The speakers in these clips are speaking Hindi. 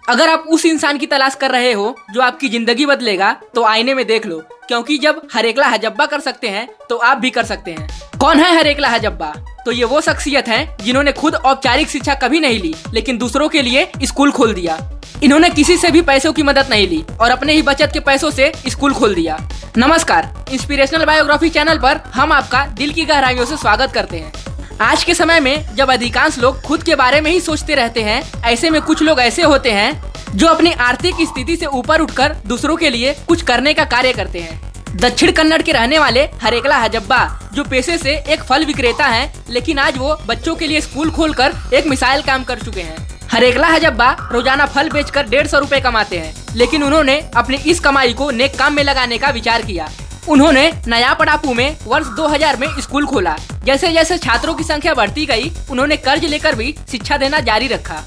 अगर आप उस इंसान की तलाश कर रहे हो जो आपकी जिंदगी बदलेगा तो आईने में देख लो, क्योंकि जब हरेकला हजब्बा कर सकते हैं तो आप भी कर सकते हैं। कौन है हरेकला हजब्बा? तो ये वो शख्सियत हैं जिन्होंने खुद औपचारिक शिक्षा कभी नहीं ली, लेकिन दूसरों के लिए स्कूल खोल दिया। इन्होंने किसी से भी पैसों की मदद नहीं ली और अपने ही बचत के पैसों से स्कूल खोल दिया। नमस्कार, इंस्पिरेशनल बायोग्राफी चैनल पर हम आपका दिल की गहराइयों से स्वागत करते हैं। आज के समय में जब अधिकांश लोग खुद के बारे में ही सोचते रहते हैं, ऐसे में कुछ लोग ऐसे होते हैं जो अपनी आर्थिक स्थिति से ऊपर उठकर दूसरों के लिए कुछ करने का कार्य करते हैं। दक्षिण कन्नड़ के रहने वाले हरेकला हजब्बा, जो पेशे से एक फल विक्रेता हैं, लेकिन आज वो बच्चों के लिए स्कूल खोलकर एक मिसाइल काम कर चुके हैं। हरेकला हजब्बा रोजाना फल बेचकर 150 रुपए कमाते हैं, लेकिन उन्होंने अपनी इस कमाई को नेक काम में लगाने का विचार किया। उन्होंने नया पड़ापू में वर्ष 2000 में स्कूल खोला। जैसे जैसे छात्रों की संख्या बढ़ती गई, उन्होंने कर्ज लेकर भी शिक्षा देना जारी रखा।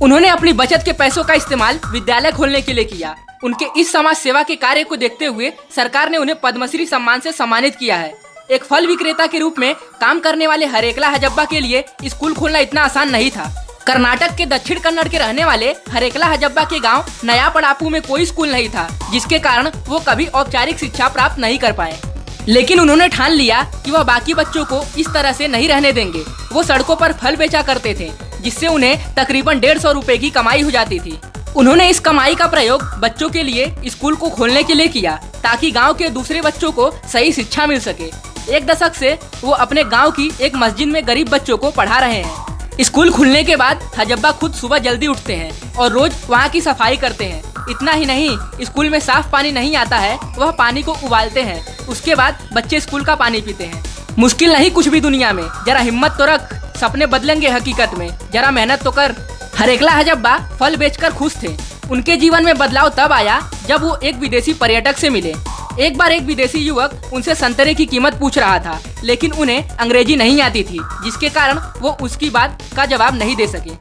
उन्होंने अपनी बचत के पैसों का इस्तेमाल विद्यालय खोलने के लिए किया। उनके इस समाज सेवा के कार्य को देखते हुए सरकार ने उन्हें पद्मश्री सम्मान से सम्मानित किया है। एक फल विक्रेता के रूप में काम करने वाले हरेकला हजब्बा के लिए स्कूल खोलना इतना आसान नहीं था। कर्नाटक के दक्षिण कन्नड़ के रहने वाले हरेकला हजब्बा के गांव नया पड़ापू में कोई स्कूल नहीं था, जिसके कारण वो कभी औपचारिक शिक्षा प्राप्त नहीं कर पाए। लेकिन उन्होंने ठान लिया कि वह बाकी बच्चों को इस तरह से नहीं रहने देंगे। वो सड़कों पर फल बेचा करते थे, जिससे उन्हें तकरीबन 150 रुपए की कमाई हो जाती थी। उन्होंने इस कमाई का प्रयोग बच्चों के लिए स्कूल को खोलने के लिए किया, ताकि गांव के दूसरे बच्चों को सही शिक्षा मिल सके। एक दशक से वो अपने गांव की एक मस्जिद में गरीब बच्चों को पढ़ा रहे हैं। स्कूल खुलने के बाद हजब्बा खुद सुबह जल्दी उठते हैं और रोज वहाँ की सफाई करते हैं। इतना ही नहीं, स्कूल में साफ पानी नहीं आता है, वह पानी को उबालते हैं। उसके बाद बच्चे स्कूल का पानी पीते हैं। मुश्किल नहीं कुछ भी दुनिया में, जरा हिम्मत तो रख, सपने बदलेंगे हकीकत में, जरा मेहनत तो कर। हरेकला हजब्बा फल बेचकर खुश थे। उनके जीवन में बदलाव तब आया जब वो एक विदेशी पर्यटक से मिले। एक बार एक विदेशी युवक उनसे संतरे की कीमत पूछ रहा था, लेकिन उन्हें अंग्रेजी नहीं आती थी, जिसके कारण वो उसकी बात का जवाब नहीं दे सके।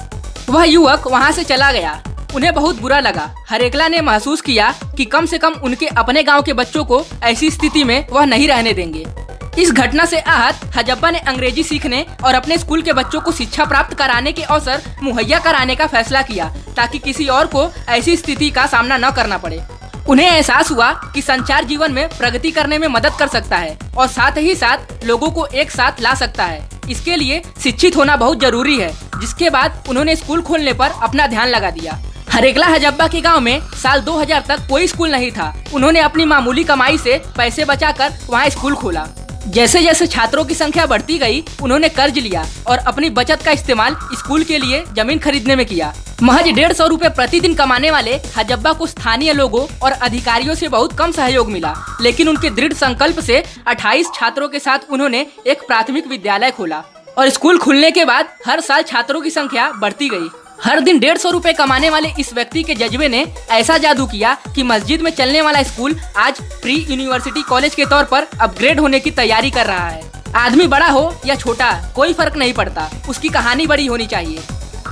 वह युवक वहाँ से चला गया। उन्हें बहुत बुरा लगा। हरेकला ने महसूस किया कि कम से कम उनके अपने गांव के बच्चों को ऐसी स्थिति में वह नहीं रहने देंगे। इस घटना से आहत हजब्बा ने अंग्रेजी सीखने और अपने स्कूल के बच्चों को शिक्षा प्राप्त कराने के अवसर मुहैया कराने का फैसला किया, ताकि किसी और को ऐसी स्थिति का सामना न करना पड़े। उन्हें एहसास हुआ कि संचार जीवन में प्रगति करने में मदद कर सकता है और साथ ही साथ लोगों को एक साथ ला सकता है। इसके लिए शिक्षित होना बहुत जरूरी है, जिसके बाद उन्होंने स्कूल खोलने पर अपना ध्यान लगा दिया। हरेकला हजब्बा के गांव में साल 2000 तक कोई स्कूल नहीं था। उन्होंने अपनी मामूली कमाई से पैसे बचाकर वहां स्कूल खोला। जैसे जैसे छात्रों की संख्या बढ़ती गई, उन्होंने कर्ज लिया और अपनी बचत का इस्तेमाल स्कूल के लिए जमीन खरीदने में किया। महज 150 रुपए प्रतिदिन कमाने वाले हजब्बा को स्थानीय लोगों और अधिकारियों से बहुत कम सहयोग मिला, लेकिन उनके दृढ़ संकल्प से 28 छात्रों के साथ उन्होंने एक प्राथमिक विद्यालय खोला और स्कूल खुलने के बाद हर साल छात्रों की संख्या बढ़ती गई। हर दिन 150 रुपए कमाने वाले इस व्यक्ति के जज्बे ने ऐसा जादू किया कि मस्जिद में चलने वाला स्कूल आज प्री यूनिवर्सिटी कॉलेज के तौर पर अपग्रेड होने की तैयारी कर रहा है। आदमी बड़ा हो या छोटा, कोई फर्क नहीं पड़ता, उसकी कहानी बड़ी होनी चाहिए।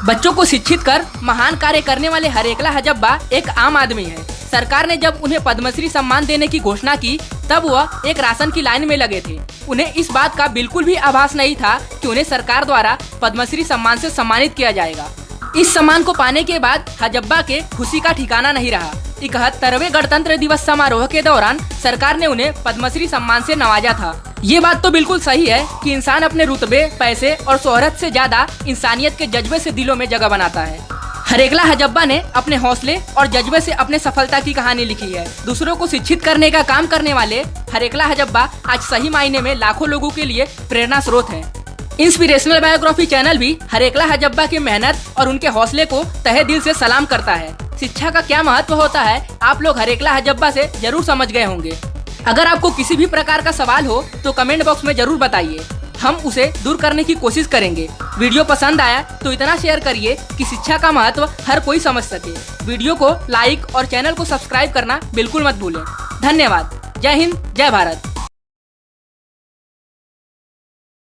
बच्चों को शिक्षित कर महान कार्य करने वाले हरेकला हजब्बा एक आम आदमी है। सरकार ने जब उन्हें पद्मश्री सम्मान देने की घोषणा की, तब वह एक राशन की लाइन में लगे थे। उन्हें इस बात का बिल्कुल भी आभास नहीं था कि उन्हें सरकार द्वारा पद्मश्री सम्मान से सम्मानित किया जाएगा। इस सम्मान को पाने के बाद हजब्बा के खुशी का ठिकाना नहीं रहा। 71वें गणतंत्र दिवस समारोह के दौरान सरकार ने उन्हें पद्मश्री सम्मान से नवाजा था। ये बात तो बिल्कुल सही है कि इंसान अपने रुतबे, पैसे और शोहरत से ज्यादा इंसानियत के जज्बे से दिलों में जगह बनाता है। हरेकला हजब्बा ने अपने हौसले और जज्बे से अपने सफलता की कहानी लिखी है। दूसरों को शिक्षित करने का काम करने वाले हरेकला हजब्बा आज सही मायने में लाखों लोगों के लिए प्रेरणा स्रोत है। इंस्पिरेशनल बायोग्राफी चैनल भी हरेकला हजब्बा की मेहनत और उनके हौसले को तहे दिल से सलाम करता है। शिक्षा का क्या महत्व होता है, आप लोग हरेकला हजब्बा से जरूर समझ गए होंगे। अगर आपको किसी भी प्रकार का सवाल हो तो कमेंट बॉक्स में जरूर बताइए, हम उसे दूर करने की कोशिश करेंगे। वीडियो पसंद आया तो इतना शेयर करिए कि शिक्षा का महत्व हर कोई समझ सके। वीडियो को लाइक और चैनल को सब्सक्राइब करना बिल्कुल मत भूलें। धन्यवाद। जय हिंद, जय भारत।